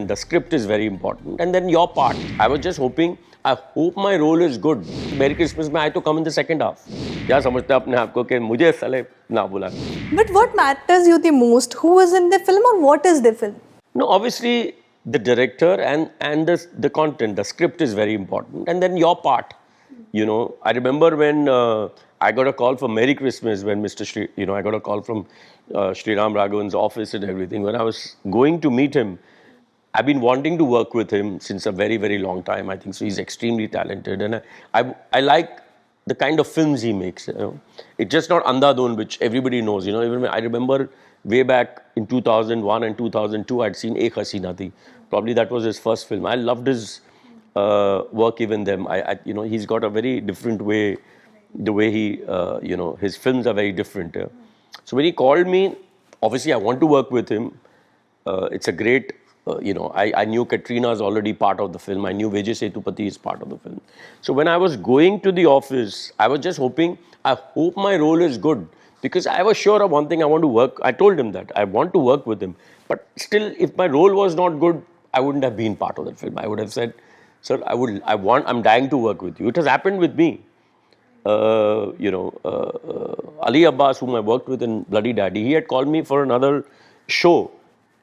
the script is very important, and then your part. I was just hoping, I hope my role is good. Merry Christmas में I to come in the second half. क्या समझते हैं अपने आप को कि मुझे साले ना बुला. But what matters you the most? Who is in the film or what is the film? No, obviously the director and the content, the script is very important, and then your part. You know, I remember when I got a call for Merry Christmas when I got a call from Sriram Raghavan's office and everything. When I was going to meet him, I've been wanting to work with him since a very, very long time. I think so. He's extremely talented, and I like the kind of films he makes. You know, it's just not Andhadhun, which everybody knows. You know, even I remember way back in 2001 and 2002, I'd seen Ek Hasina Thi. Probably that was his first film. I loved his work even then. You know, he's got a very different way. The way he, you know, his films are very different. So when he called me, obviously I want to work with him. It's a great. You know, I knew Katrina is already part of the film. I knew Vijay Sethupathi is part of the film. So when I was going to the office, I was just hoping, I hope my role is good. Because I was sure of one thing, I want to work. I told him that I want to work with him. But still, if my role was not good, I wouldn't have been part of that film. I would have said, sir, I'm dying to work with you. It has happened with me. You know, Ali Abbas, whom I worked with in Bloody Daddy, he had called me for another show.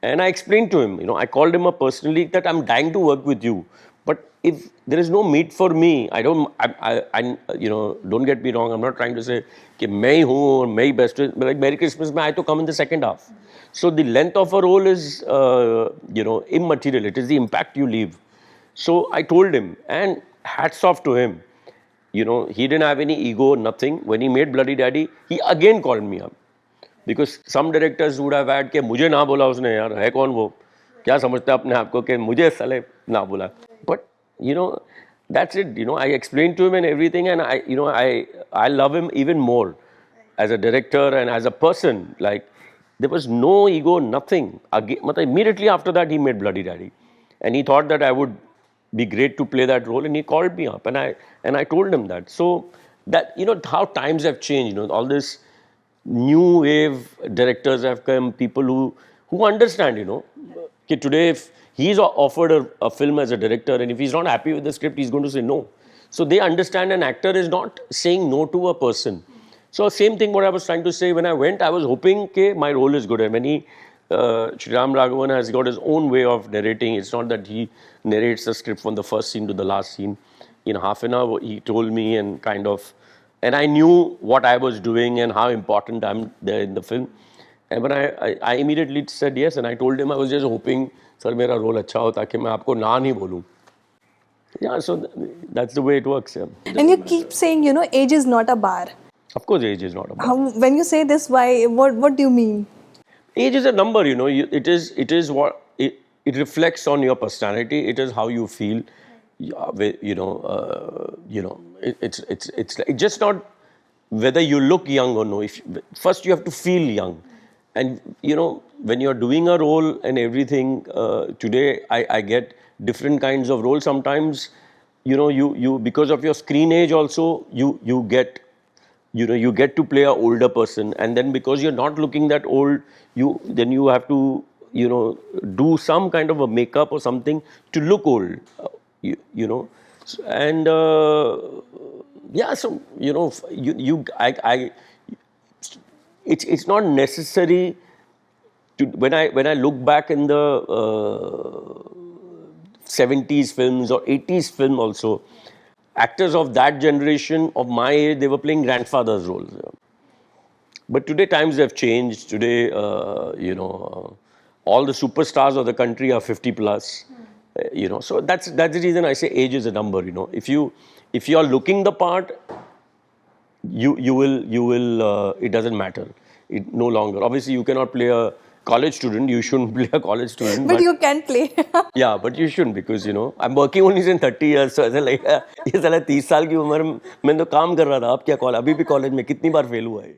And I explained to him, you know, I called him up personally that I'm dying to work with you. But if there is no meet for me, you know, don't get me wrong, I'm not trying to say कि मैं ही हूँ और मैं ही best. Like Merry Christmas में I to come in the second half. So the length of a role is, you know, immaterial. It is the impact you leave. So I told him, and hats off to him. You know, he didn't have any ego, nothing. When he made Bloody Daddy, he again called me up. Because some directors would have had कि मुझे ना बोला उसने यार है कौन वो क्या समझता है अपने आप को कि मुझे साले ना बोला. But you know, that's it. You know, I explained to him and everything, and I love him even more as a director and as a person. Like there was no ego, nothing. Again, immediately after that, he made Bloody Daddy, and he thought that I would be great to play that role, and he called me up, and I told him that. So that, you know, how times have changed. You know, all this new wave directors have come, people who understand, you know, that today if he's offered a film as a director and if he's not happy with the script, he's going to say no. So they understand an actor is not saying no to a person. So same thing what I was trying to say when I went, I was hoping that my role is good. And when Sriram Raghavan has got his own way of narrating. It's not that he narrates the script from the first scene to the last scene. In half an hour, he told me and kind of, and I knew what I was doing and how important I'm there in the film. And when I immediately said yes, and I told him I was just hoping, sir, mera role acha ho ताकि मैं आपको ना नहीं बोलूं. Yeah, so that's the way it works. Yeah. And you keep saying, you know, age is not a bar. Of course, age is not a bar. When you say this, why? What do you mean? Age is a number, you know. It is what it reflects on your personality. It is how you feel. You know, it's just not whether you look young or no. First you have to feel young, and you know, when you're doing a role and everything. Today I get different kinds of roles. Sometimes, you know, you because of your screen age also you get. You know, you get to play an older person, and then because you're not looking that old, then you have to, you know, do some kind of a makeup or something to look old, you know, and yeah, so you know, it's not necessary to when I look back in the 70s films or 80s film also. Actors of that generation, of my age, they were playing grandfather's roles. But today times have changed. Today, you know, all the superstars of the country are 50 plus. You know, so that's the reason I say age is a number. You know, if you are looking the part, you will. It doesn't matter. It no longer. Obviously, you cannot play a college student. You shouldn't play a college student. But you can play. Yeah, but you shouldn't, because you know I'm working only since 30 years. So ऐसा लगेगा ये साला 30 साल की उम्र में तो काम कर रहा था. अब क्या कॉलेज अभी भी कॉलेज में कितनी बार फेल हुआ है.